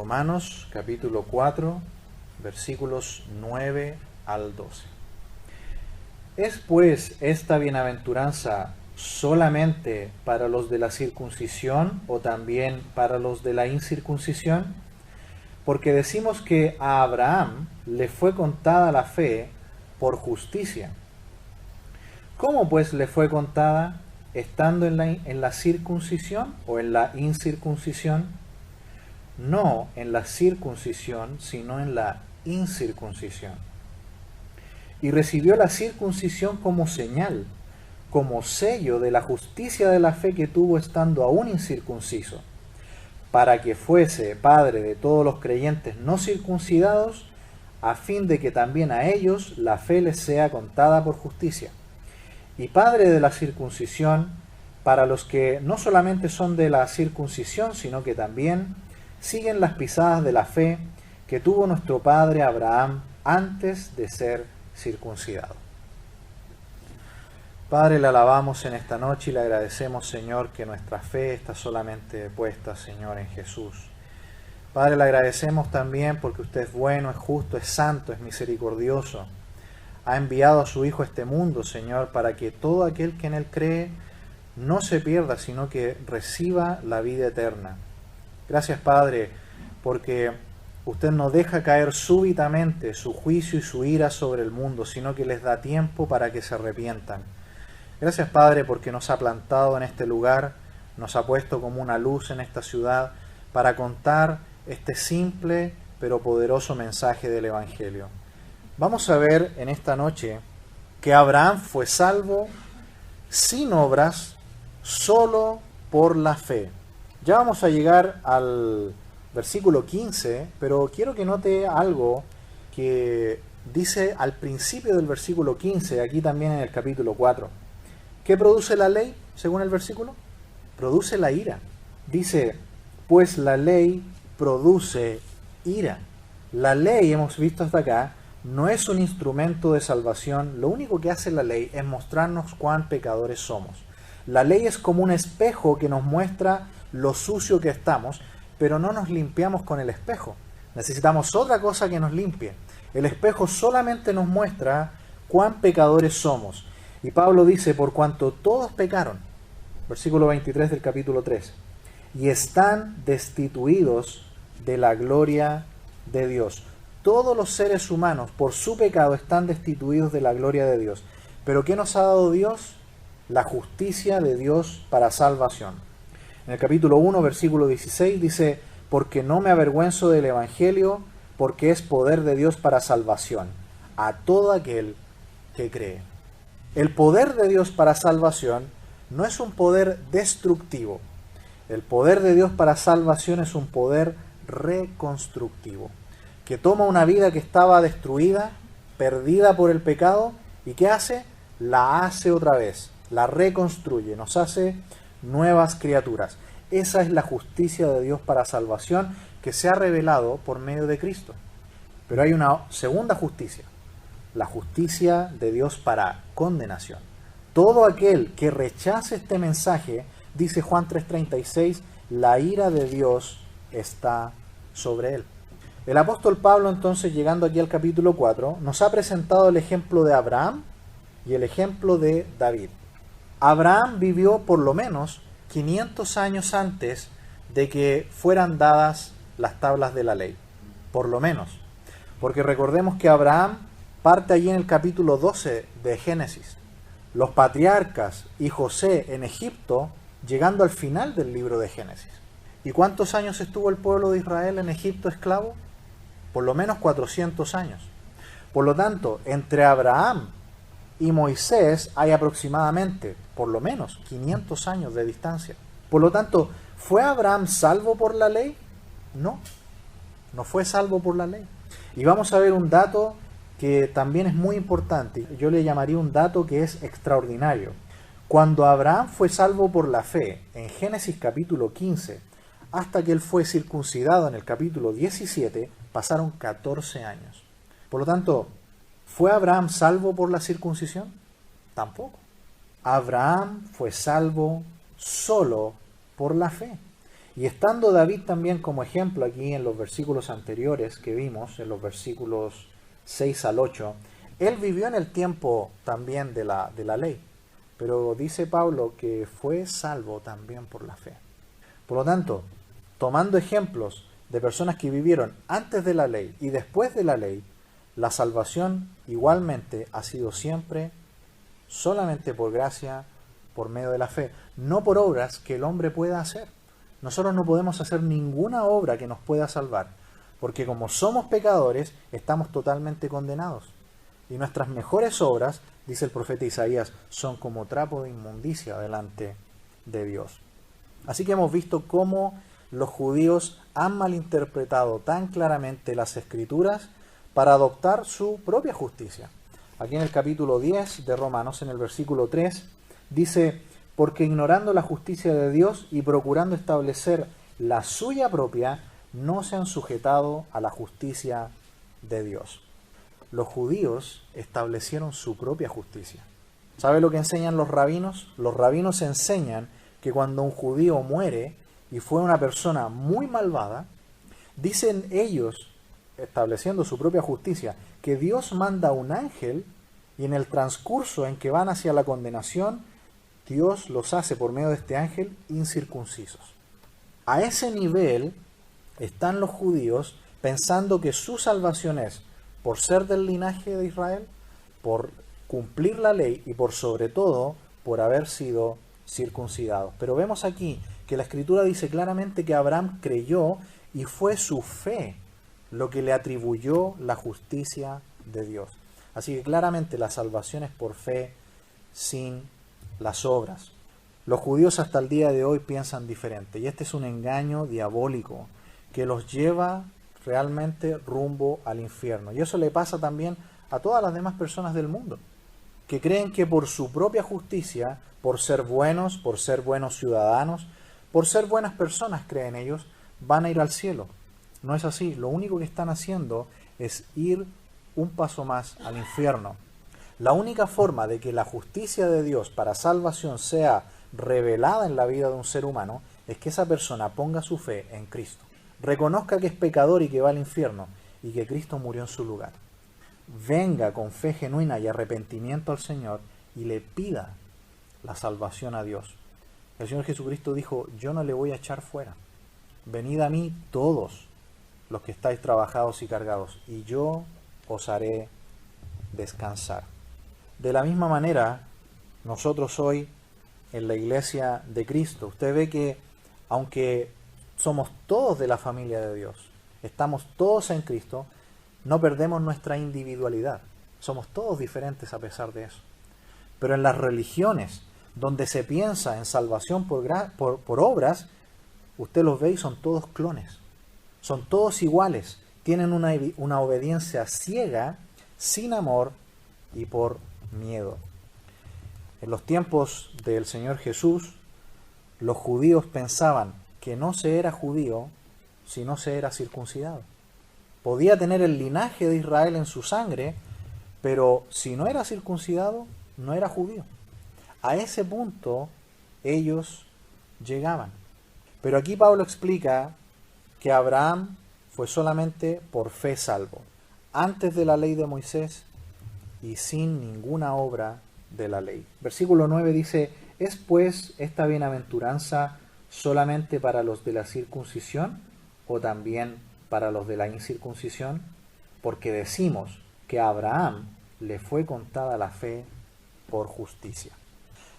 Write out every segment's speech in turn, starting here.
Romanos capítulo 4, versículos 9 al 12. ¿Es pues esta bienaventuranza solamente para los de la circuncisión o también para los de la incircuncisión? Porque decimos que a Abraham le fue contada la fe por justicia. ¿Cómo pues le fue contada? ¿Estando en la circuncisión o en la incircuncisión? No en la circuncisión, sino en la incircuncisión. Y recibió la circuncisión como señal, como sello de la justicia de la fe que tuvo estando aún incircunciso, para que fuese padre de todos los creyentes no circuncidados, a fin de que también a ellos la fe les sea contada por justicia. Y padre de la circuncisión para los que no solamente son de la circuncisión, sino que también siguen las pisadas de la fe que tuvo nuestro padre Abraham antes de ser circuncidado. Padre, le alabamos en esta noche y le agradecemos, Señor, que nuestra fe está solamente puesta, Señor, en Jesús. Padre, le agradecemos también porque usted es bueno, es justo, es santo, es misericordioso. Ha enviado a su Hijo a este mundo, Señor, para que todo aquel que en Él cree no se pierda, sino que reciba la vida eterna. Gracias, Padre, porque usted no deja caer súbitamente su juicio y su ira sobre el mundo, sino que les da tiempo para que se arrepientan. Gracias, Padre, porque nos ha plantado en este lugar, nos ha puesto como una luz en esta ciudad para contar este simple pero poderoso mensaje del Evangelio. Vamos a ver en esta noche que Abraham fue salvo sin obras, solo por la fe. Ya vamos a llegar al versículo 15, pero quiero que note algo que dice al principio del versículo 15, aquí también en el capítulo 4. ¿Qué produce la ley, según el versículo? Produce la ira. Dice, pues la ley produce ira. La ley, hemos visto hasta acá, no es un instrumento de salvación. Lo único que hace la ley es mostrarnos cuán pecadores somos. La ley es como un espejo que nos muestra lo sucio que estamos, pero no nos limpiamos con el espejo. Necesitamos otra cosa que nos limpie. El espejo solamente nos muestra cuán pecadores somos. Y Pablo dice, por cuanto todos pecaron, versículo 23 del capítulo 3, y están destituidos de la gloria de Dios. Todos los seres humanos, por su pecado, están destituidos de la gloria de Dios. ¿Pero qué nos ha dado Dios? La justicia de Dios para salvación. En el capítulo 1, versículo 16, dice, porque no me avergüenzo del Evangelio, porque es poder de Dios para salvación, a todo aquel que cree. El poder de Dios para salvación no es un poder destructivo. El poder de Dios para salvación es un poder reconstructivo, que toma una vida que estaba destruida, perdida por el pecado, y ¿qué hace? La hace otra vez, la reconstruye, nos hace nuevas criaturas. Esa es la justicia de Dios para salvación que se ha revelado por medio de Cristo. Pero hay una segunda justicia, la justicia de Dios para condenación. Todo aquel que rechace este mensaje, dice Juan 3:36, la ira de Dios está sobre él. El apóstol Pablo, entonces, llegando aquí al capítulo 4, nos ha presentado el ejemplo de Abraham y el ejemplo de David. Abraham vivió por lo menos 500 años antes de que fueran dadas las tablas de la ley. Por lo menos. Porque recordemos que Abraham parte allí en el capítulo 12 de Génesis. Los patriarcas y José en Egipto, llegando al final del libro de Génesis. ¿Y cuántos años estuvo el pueblo de Israel en Egipto esclavo? Por lo menos 400 años. Por lo tanto, entre Abraham y Moisés hay aproximadamente, por lo menos, 500 años de distancia. Por lo tanto, ¿fue Abraham salvo por la ley? No, no fue salvo por la ley. Y vamos a ver un dato que también es muy importante. Yo le llamaría un dato que es extraordinario. Cuando Abraham fue salvo por la fe, en Génesis capítulo 15, hasta que él fue circuncidado en el capítulo 17, pasaron 14 años. Por lo tanto, ¿fue Abraham salvo por la circuncisión? Tampoco. Abraham fue salvo solo por la fe. Y estando David también como ejemplo aquí en los versículos anteriores que vimos, en los versículos 6 al 8, él vivió en el tiempo también de la ley, pero dice Pablo que fue salvo también por la fe. Por lo tanto, tomando ejemplos de personas que vivieron antes de la ley y después de la ley, la salvación igualmente ha sido siempre solamente por gracia, por medio de la fe, no por obras que el hombre pueda hacer. Nosotros no podemos hacer ninguna obra que nos pueda salvar, porque como somos pecadores, estamos totalmente condenados. Y nuestras mejores obras, dice el profeta Isaías, son como trapo de inmundicia delante de Dios. Así que hemos visto cómo los judíos han malinterpretado tan claramente las Escrituras para adoptar su propia justicia. Aquí en el capítulo 10 de Romanos, en el versículo 3, dice: porque ignorando la justicia de Dios y procurando establecer la suya propia, no se han sujetado a la justicia de Dios. Los judíos establecieron su propia justicia. ¿Sabe lo que enseñan los rabinos? Los rabinos enseñan que cuando un judío muere y fue una persona muy malvada, dicen ellos, estableciendo su propia justicia, que Dios manda un ángel y en el transcurso en que van hacia la condenación, Dios los hace por medio de este ángel incircuncisos. A ese nivel están los judíos pensando que su salvación es por ser del linaje de Israel, por cumplir la ley y por sobre todo por haber sido circuncidados. Pero vemos aquí que la Escritura dice claramente que Abraham creyó y fue su fe lo que le atribuyó la justicia de Dios. Así que claramente la salvación es por fe sin las obras. Los judíos hasta el día de hoy piensan diferente y este es un engaño diabólico que los lleva realmente rumbo al infierno. Y eso le pasa también a todas las demás personas del mundo, que creen que por su propia justicia, por ser buenos ciudadanos, por ser buenas personas, creen ellos, van a ir al cielo. No es así. Lo único que están haciendo es ir un paso más al infierno. La única forma de que la justicia de Dios para salvación sea revelada en la vida de un ser humano es que esa persona ponga su fe en Cristo, reconozca que es pecador y que va al infierno y que Cristo murió en su lugar. Venga con fe genuina y arrepentimiento al Señor y le pida la salvación a Dios. El Señor Jesucristo dijo: yo no le voy a echar fuera. Venid a mí todos los que estáis trabajados y cargados, y yo os haré descansar. De la misma manera, nosotros hoy en la iglesia de Cristo, usted ve que aunque somos todos de la familia de Dios, estamos todos en Cristo, no perdemos nuestra individualidad. Somos todos diferentes a pesar de eso. Pero en las religiones, donde se piensa en salvación por obras, usted los ve y son todos clones. Son todos iguales. Tienen una obediencia ciega, sin amor y por miedo. En los tiempos del Señor Jesús, los judíos pensaban que no se era judío si no se era circuncidado. Podía tener el linaje de Israel en su sangre, pero si no era circuncidado, no era judío. A ese punto ellos llegaban. Pero aquí Pablo explica que Abraham fue solamente por fe salvo, antes de la ley de Moisés y sin ninguna obra de la ley. Versículo 9 dice: ¿es pues esta bienaventuranza solamente para los de la circuncisión o también para los de la incircuncisión? Porque decimos que a Abraham le fue contada la fe por justicia.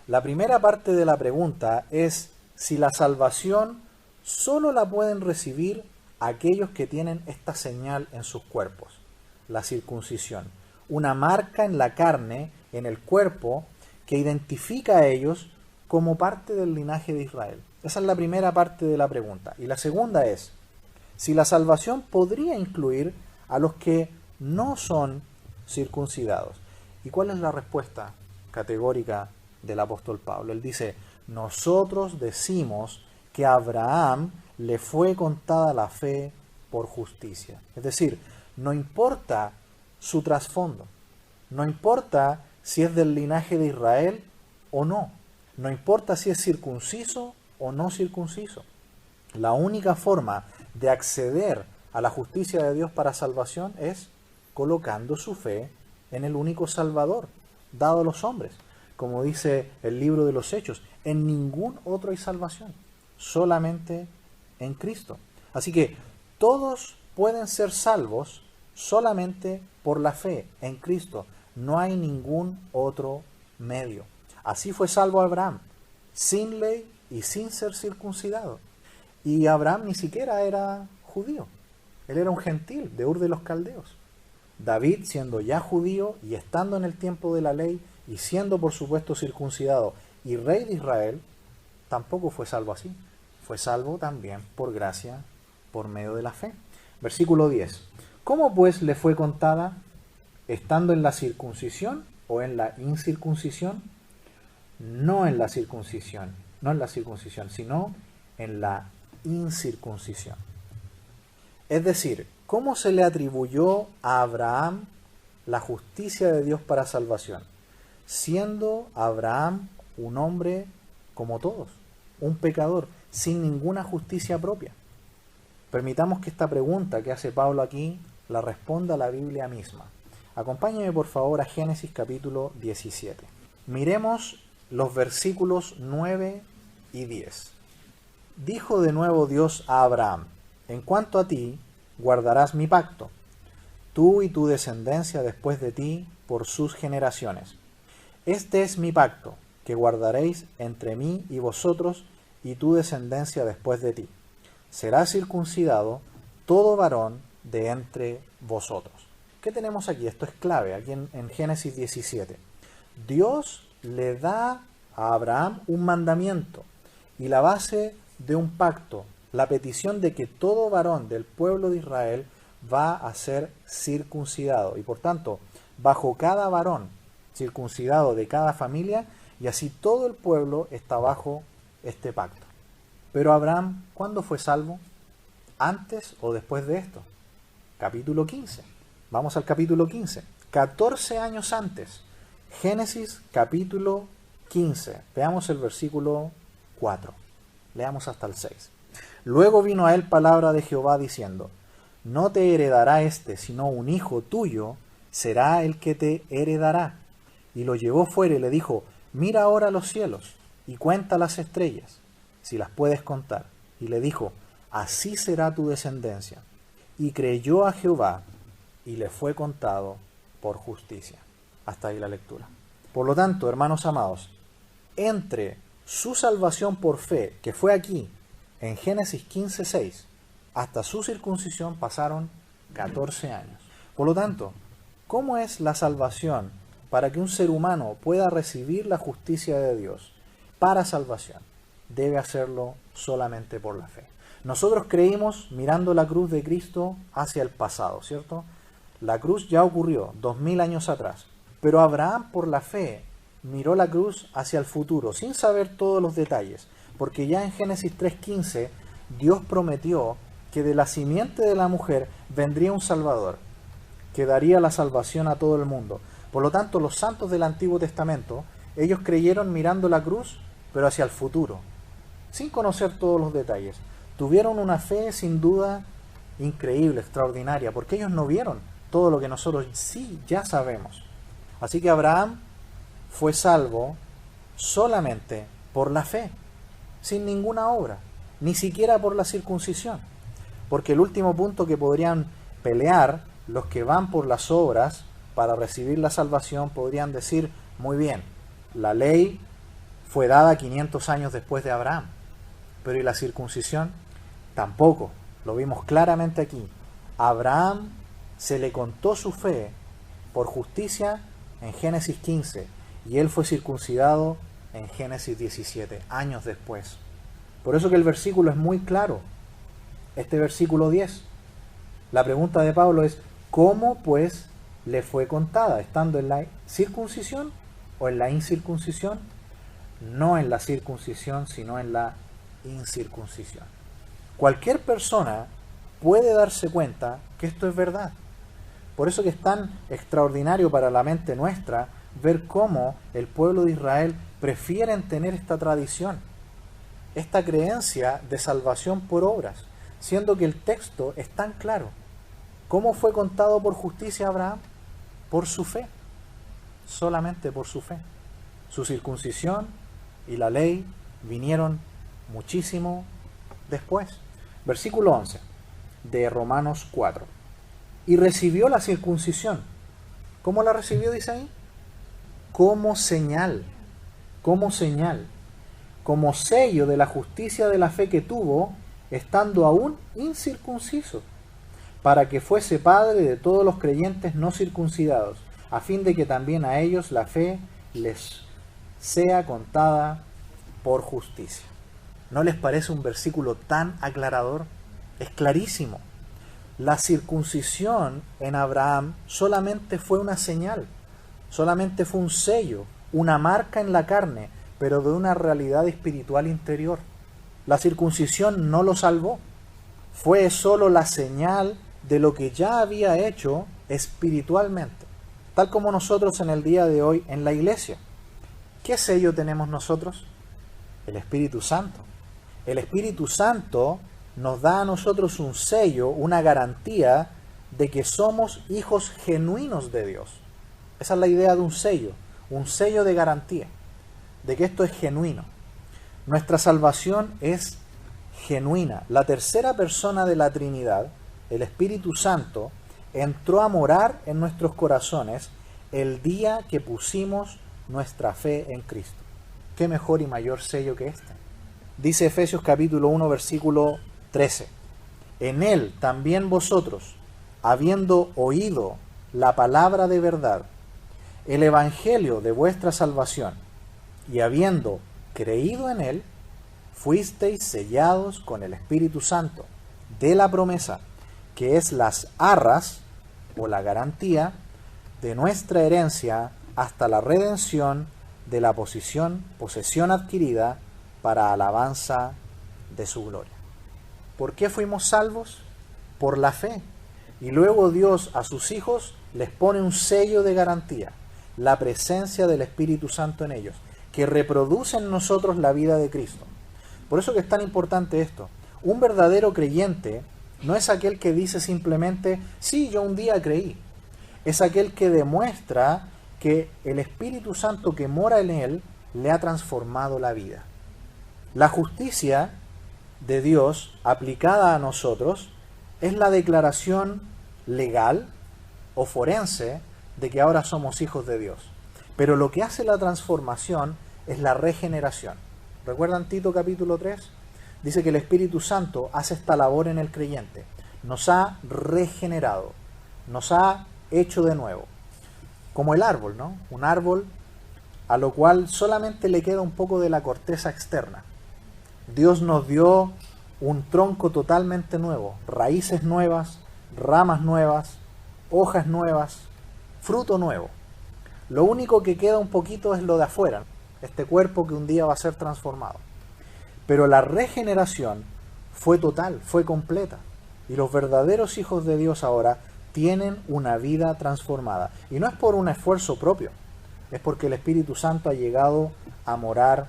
La primera parte de la pregunta es si la salvación solo la pueden recibir aquellos que tienen esta señal en sus cuerpos, la circuncisión, una marca en la carne, en el cuerpo, que identifica a ellos como parte del linaje de Israel. Esa es la primera parte de la pregunta. Y la segunda es si la salvación podría incluir a los que no son circuncidados. ¿Y cuál es la respuesta categórica del apóstol Pablo? Él dice: nosotros decimos que a Abraham le fue contada la fe por justicia. Es decir, no importa su trasfondo, no importa si es del linaje de Israel o no, no importa si es circunciso o no circunciso. La única forma de acceder a la justicia de Dios para salvación es colocando su fe en el único Salvador dado a los hombres. Como dice el libro de los Hechos, en ningún otro hay salvación, solamente en Cristo. Así que todos pueden ser salvos solamente por la fe en Cristo. No hay ningún otro medio. Así fue salvo Abraham, sin ley y sin ser circuncidado. Y Abraham ni siquiera era judío. Él era un gentil de Ur de los Caldeos. David, siendo ya judío y estando en el tiempo de la ley y siendo por supuesto circuncidado y rey de Israel, tampoco fue salvo así. Fue salvo también por gracia, por medio de la fe. Versículo 10. ¿Cómo pues le fue contada? ¿Estando en la circuncisión o en la incircuncisión? No en la circuncisión, sino en la incircuncisión. Es decir, ¿cómo se le atribuyó a Abraham la justicia de Dios para salvación? Siendo Abraham un hombre como todos, un pecador, sin ninguna justicia propia. Permitamos que esta pregunta que hace Pablo aquí la responda la Biblia misma. Acompáñeme por favor a Génesis capítulo 17. Miremos los versículos 9 y 10. Dijo de nuevo Dios a Abraham: en cuanto a ti, guardarás mi pacto, tú y tu descendencia después de ti por sus generaciones. Este es mi pacto, que guardaréis entre mí y vosotros y tu descendencia después de ti. Será circuncidado todo varón de entre vosotros. ¿Qué tenemos aquí? Esto es clave, aquí en Génesis 17. Dios le da a Abraham un mandamiento y la base de un pacto, la petición de que todo varón del pueblo de Israel va a ser circuncidado. Y por tanto, bajo cada varón circuncidado de cada familia, y así todo el pueblo está bajo este pacto. Pero Abraham, ¿cuándo fue salvo? ¿Antes o después de esto? Capítulo 15. Vamos al capítulo 15. 14 años antes. Génesis capítulo 15. Veamos el versículo 4. Leamos hasta el 6. Luego vino a él palabra de Jehová diciendo: no te heredará éste, sino un hijo tuyo será el que te heredará. Y lo llevó fuera y le dijo: mira ahora los cielos y cuenta las estrellas, si las puedes contar. Y le dijo: así será tu descendencia. Y creyó a Jehová y le fue contado por justicia. Hasta ahí la lectura. Por lo tanto, hermanos amados, entre su salvación por fe, que fue aquí, en Génesis 15:6, hasta su circuncisión pasaron 14 años. Por lo tanto, ¿cómo es la salvación para que un ser humano pueda recibir la justicia de Dios para salvación? Debe hacerlo solamente por la fe. Nosotros creímos mirando la cruz de Cristo hacia el pasado, ¿cierto? La cruz ya ocurrió 2000 años atrás, pero Abraham por la fe miró la cruz hacia el futuro, sin saber todos los detalles, porque ya en Génesis 3:15 Dios prometió que de la simiente de la mujer vendría un Salvador, que daría la salvación a todo el mundo. Por lo tanto, los santos del Antiguo Testamento, ellos creyeron mirando la cruz, pero hacia el futuro, sin conocer todos los detalles. Tuvieron una fe sin duda increíble, extraordinaria, porque ellos no vieron todo lo que nosotros sí ya sabemos. Así que Abraham fue salvo solamente por la fe, sin ninguna obra, ni siquiera por la circuncisión. Porque el último punto que podrían pelear los que van por las obras para recibir la salvación, podrían decir: muy bien, la ley fue dada 500 años después de Abraham, pero ¿y la circuncisión? Tampoco. Lo vimos claramente aquí. Abraham se le contó su fe por justicia en Génesis 15 y él fue circuncidado en Génesis 17, años después. Por eso que el versículo es muy claro. Este versículo 10. La pregunta de Pablo es: ¿cómo pues le fue contada? ¿Estando en la circuncisión o en la incircuncisión? No en la circuncisión, sino en la incircuncisión. Cualquier persona puede darse cuenta que esto es verdad. Por eso que es tan extraordinario para la mente nuestra ver cómo el pueblo de Israel prefieren tener esta tradición. esta creencia de salvación por obras, siendo que el texto es tan claro? ¿Cómo fue contado por justicia a Abraham? Por su fe, solamente por su fe. Su circuncisión y la ley vinieron muchísimo después. Versículo 11 de Romanos 4. Y recibió la circuncisión. ¿Cómo la recibió, dice ahí? Como señal, como señal, como sello de la justicia de la fe que tuvo, estando aún incircunciso, para que fuese padre de todos los creyentes no circuncidados, a fin de que también a ellos la fe les sea contada por justicia. ¿No les parece un versículo tan aclarador? Es clarísimo. La circuncisión en Abraham solamente fue una señal, solamente fue un sello, una marca en la carne, pero de una realidad espiritual interior. La circuncisión no lo salvó, fue solo la señal de lo que ya había hecho espiritualmente, tal como nosotros en el día de hoy en la iglesia. ¿Qué sello tenemos nosotros? El Espíritu Santo. El Espíritu Santo nos da a nosotros un sello, una garantía de que somos hijos genuinos de Dios. Esa es la idea de un sello de garantía, de que esto es genuino. Nuestra salvación es genuina. La tercera persona de la Trinidad, el Espíritu Santo, entró a morar en nuestros corazones el día que pusimos nuestra fe en Cristo. ¿Qué mejor y mayor sello que este? Dice Efesios capítulo 1, versículo 13. En él también vosotros, habiendo oído la palabra de verdad, el evangelio de vuestra salvación, y habiendo creído en él, fuisteis sellados con el Espíritu Santo de la promesa, que es las arras o la garantía de nuestra herencia hasta la redención de la posesión adquirida para alabanza de su gloria. ¿Por qué fuimos salvos? Por la fe. Y luego Dios a sus hijos les pone un sello de garantía, la presencia del Espíritu Santo en ellos, que reproduce en nosotros la vida de Cristo. Por eso que es tan importante esto. Un verdadero creyente no es aquel que dice simplemente, sí, yo un día creí. Es aquel que demuestra que el Espíritu Santo que mora en él le ha transformado la vida. La justicia de Dios aplicada a nosotros es la declaración legal o forense de que ahora somos hijos de Dios. Pero lo que hace la transformación es la regeneración. ¿Recuerdan Tito capítulo 3? Dice que el Espíritu Santo hace esta labor en el creyente. Nos ha regenerado, nos ha hecho de nuevo. Como el árbol, ¿no? Un árbol a lo cual solamente le queda un poco de la corteza externa. Dios nos dio un tronco totalmente nuevo, raíces nuevas, ramas nuevas, hojas nuevas, fruto nuevo. Lo único que queda un poquito es lo de afuera, este cuerpo que un día va a ser transformado. Pero la regeneración fue total, fue completa. Y los verdaderos hijos de Dios ahora tienen una vida transformada. Y no es por un esfuerzo propio, es porque el Espíritu Santo ha llegado a morar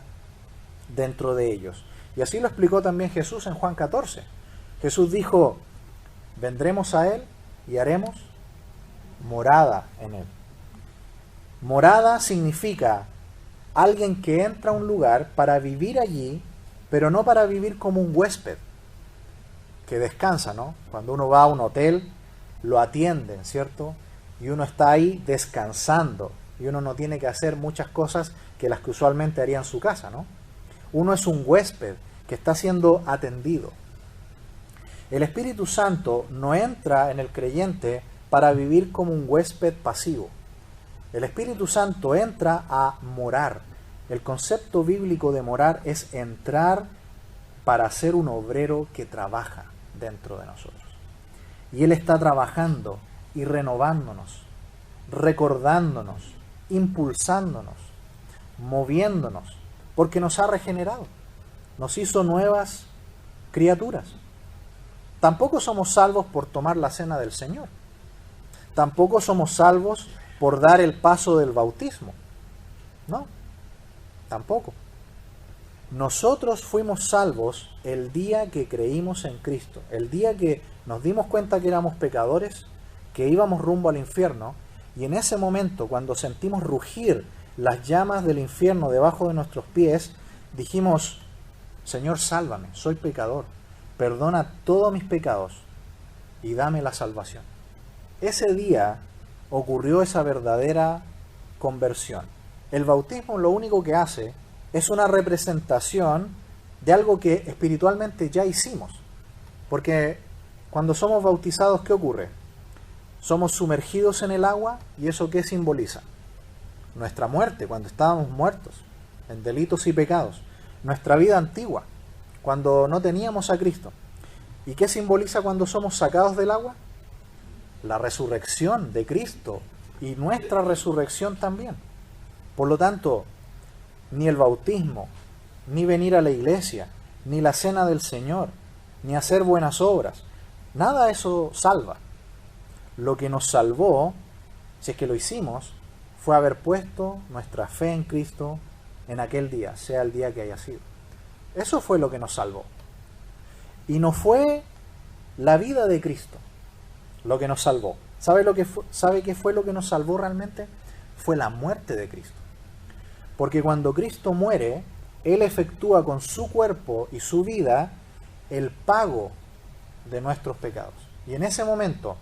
dentro de ellos. Y así lo explicó también Jesús en Juan 14. Jesús dijo, vendremos a Él y haremos morada en Él. Morada significa alguien que entra a un lugar para vivir allí, pero no para vivir como un huésped que descansa, ¿no? Cuando uno va a un hotel, lo atienden, ¿cierto? Y uno está ahí descansando, y uno no tiene que hacer muchas cosas que las que usualmente haría en su casa, ¿no? Uno es un huésped que está siendo atendido. El Espíritu Santo no entra en el creyente para vivir como un huésped pasivo. El Espíritu Santo entra a morar. El concepto bíblico de morar es entrar para ser un obrero que trabaja dentro de nosotros. Y Él está trabajando y renovándonos, recordándonos, impulsándonos, moviéndonos, porque nos ha regenerado, nos hizo nuevas criaturas. Tampoco somos salvos por tomar la cena del Señor. Tampoco somos salvos por dar el paso del bautismo. No, tampoco. Nosotros fuimos salvos el día que creímos en Cristo, el día que nos dimos cuenta que éramos pecadores, que íbamos rumbo al infierno, y en ese momento, cuando sentimos rugir las llamas del infierno debajo de nuestros pies, dijimos: Señor, sálvame, soy pecador, perdona todos mis pecados y dame la salvación. Ese día ocurrió esa verdadera conversión. El bautismo lo único que hace es una representación de algo que espiritualmente ya hicimos. Porque cuando somos bautizados, ¿qué ocurre? Somos sumergidos en el agua, y ¿eso qué simboliza? Nuestra muerte, cuando estábamos muertos en delitos y pecados. Nuestra vida antigua, cuando no teníamos a Cristo. ¿Y qué simboliza cuando somos sacados del agua? La resurrección de Cristo y nuestra resurrección también. Por lo tanto, ni el bautismo, ni venir a la iglesia, ni la cena del Señor, ni hacer buenas obras, nada de eso salva. Lo que nos salvó, si es que lo hicimos, fue haber puesto nuestra fe en Cristo en aquel día, sea el día que haya sido. Eso fue lo que nos salvó. Y no fue la vida de Cristo lo que nos salvó. ¿Sabe qué fue lo que nos salvó realmente? Fue la muerte de Cristo. Porque cuando Cristo muere, Él efectúa con su cuerpo y su vida el pago de nuestros pecados. Y en ese momento,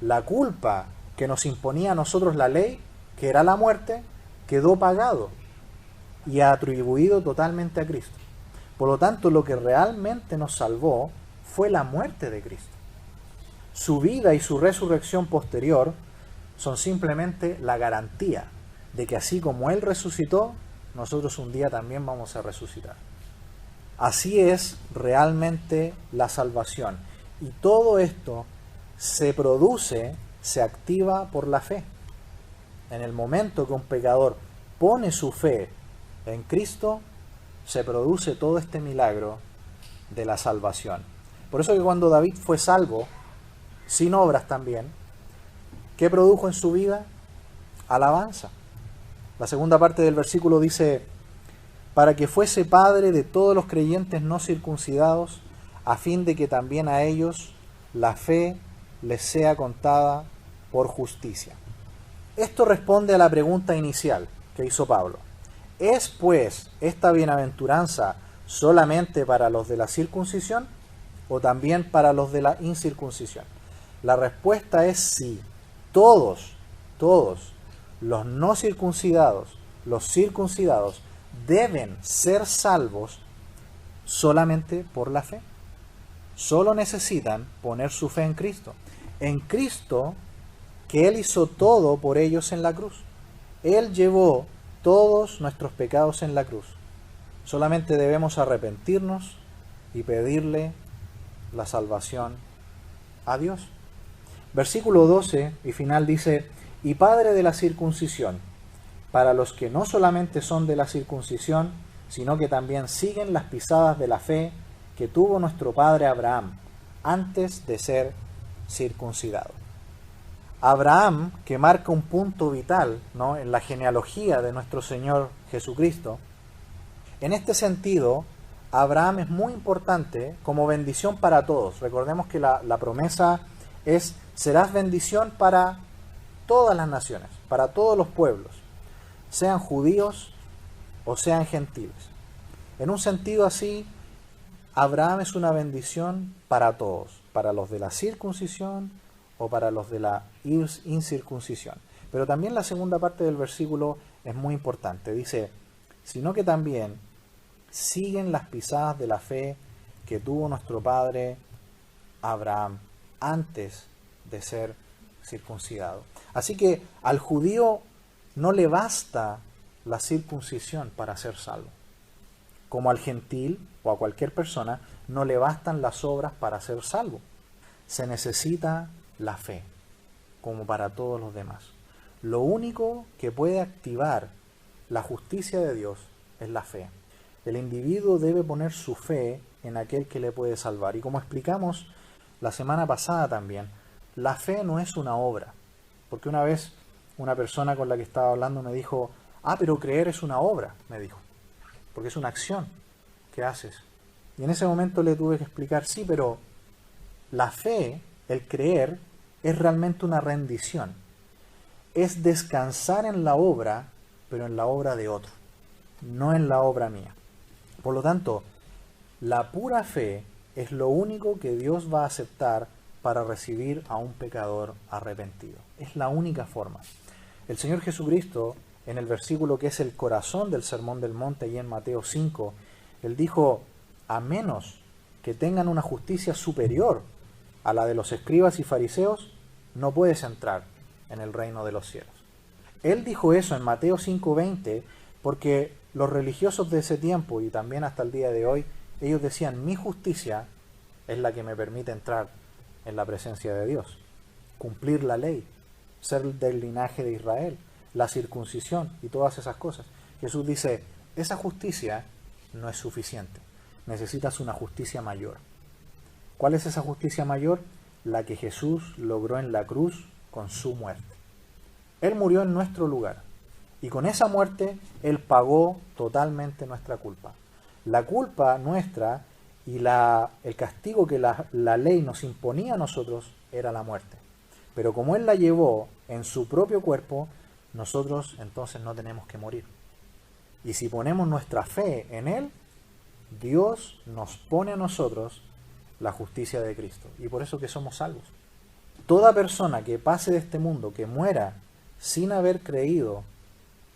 la culpa que nos imponía a nosotros la ley, que era la muerte, quedó pagado y atribuido totalmente a Cristo. Por lo tanto, lo que realmente nos salvó fue la muerte de Cristo. Su vida y su resurrección posterior son simplemente la garantía de que así como Él resucitó, nosotros un día también vamos a resucitar. Así es realmente la salvación. Y todo esto se produce, se activa por la fe. En el momento que un pecador pone su fe en Cristo, se produce todo este milagro de la salvación. Por eso que cuando David fue salvo, sin obras también, ¿qué produjo en su vida? Alabanza. La segunda parte del versículo dice: para que fuese padre de todos los creyentes no circuncidados, a fin de que también a ellos la fe les sea contada por justicia. Esto responde a la pregunta inicial que hizo Pablo. ¿Es pues esta bienaventuranza solamente para los de la circuncisión o también para los de la incircuncisión? La respuesta es sí. Todos los no circuncidados, los circuncidados, deben ser salvos solamente por la fe. Solo necesitan poner su fe en Cristo. En Cristo, que Él hizo todo por ellos en la cruz. Él llevó todos nuestros pecados en la cruz. Solamente debemos arrepentirnos y pedirle la salvación a Dios. Versículo 12 y final dice: y padre de la circuncisión, para los que no solamente son de la circuncisión, sino que también siguen las pisadas de la fe que tuvo nuestro padre Abraham antes de ser circuncidado. Abraham, que marca un punto vital, ¿no?, en la genealogía de nuestro Señor Jesucristo. En este sentido, Abraham es muy importante como bendición para todos. Recordemos que la promesa es: serás bendición para todas las naciones, para todos los pueblos, sean judíos o sean gentiles. En un sentido así, Abraham es una bendición para todos, para los de la circuncisión o para los de la incircuncisión. Pero también la segunda parte del versículo es muy importante. Dice: sino que también siguen las pisadas de la fe que tuvo nuestro padre Abraham antes de ser circuncidado. Así que al judío no le basta la circuncisión para ser salvo. Como al gentil o a cualquier persona no le bastan las obras para ser salvo. Se necesita la fe, como para todos los demás. Lo único que puede activar la justicia de Dios es la fe. El individuo debe poner su fe en aquel que le puede salvar. Y como explicamos la semana pasada también, la fe no es una obra. Porque una vez una persona con la que estaba hablando me dijo: pero creer es una obra, me dijo. porque es una acción que haces. Y en ese momento le tuve que explicar, sí, pero la fe, el creer, es realmente una rendición. Es descansar en la obra, pero en la obra de otro, no en la obra mía. Por lo tanto, la pura fe es lo único que Dios va a aceptar para recibir a un pecador arrepentido. Es la única forma. El Señor Jesucristo, en el versículo que es el corazón del Sermón del Monte y en Mateo 5, Él dijo, a menos que tengan una justicia superior a la de los escribas y fariseos, no puedes entrar en el reino de los cielos. Él dijo eso en Mateo 5:20 porque los religiosos de ese tiempo y también hasta el día de hoy, ellos decían, mi justicia es la que me permite entrar en la presencia de Dios, cumplir la ley, ser del linaje de Israel, la circuncisión y todas esas cosas. Jesús dice, esa justicia no es suficiente, necesitas una justicia mayor. ¿Cuál es esa justicia mayor? La que Jesús logró en la cruz con su muerte. Él murió en nuestro lugar y con esa muerte Él pagó totalmente nuestra culpa. La culpa nuestra y el castigo que la ley nos imponía a nosotros era la muerte. Pero como Él la llevó en su propio cuerpo, nosotros entonces no tenemos que morir. Y si ponemos nuestra fe en Él, Dios nos pone a nosotros la justicia de Cristo. Y por eso que somos salvos. Toda persona que pase de este mundo, que muera sin haber creído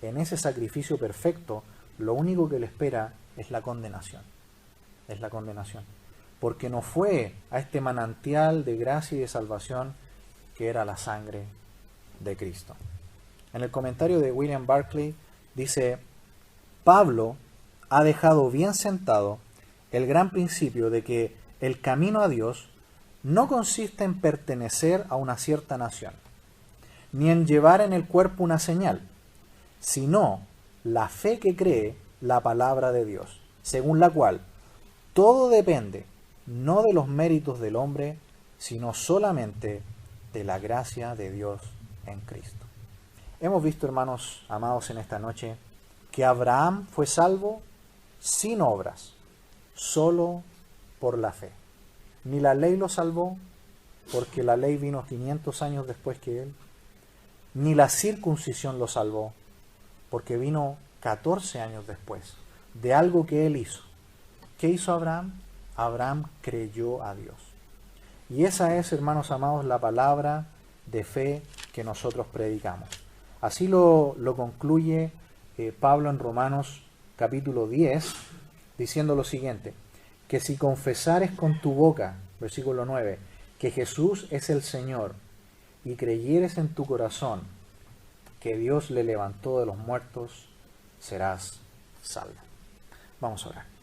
en ese sacrificio perfecto, lo único que le espera es la condenación. Es la condenación. Porque no fue a este manantial de gracia y de salvación que era la sangre de Cristo. En el comentario de William Barclay dice, Pablo ha dejado bien sentado el gran principio de que el camino a Dios no consiste en pertenecer a una cierta nación, ni en llevar en el cuerpo una señal, sino la fe que cree la palabra de Dios, según la cual todo depende no de los méritos del hombre, sino solamente de la gracia de Dios en Cristo. Hemos visto, hermanos amados, en esta noche, que Abraham fue salvo sin obras, solo por la fe. Ni la ley lo salvó, porque la ley vino 500 años después que él, ni la circuncisión lo salvó, porque vino 14 años después de algo que él hizo. ¿Qué hizo Abraham? Abraham creyó a Dios. Y esa es, hermanos amados, la palabra de fe que nosotros predicamos. Así lo concluye Pablo en Romanos capítulo 10, diciendo lo siguiente, que si confesares con tu boca, versículo 9, que Jesús es el Señor, y creyeres en tu corazón que Dios le levantó de los muertos, serás salvo. Vamos a orar.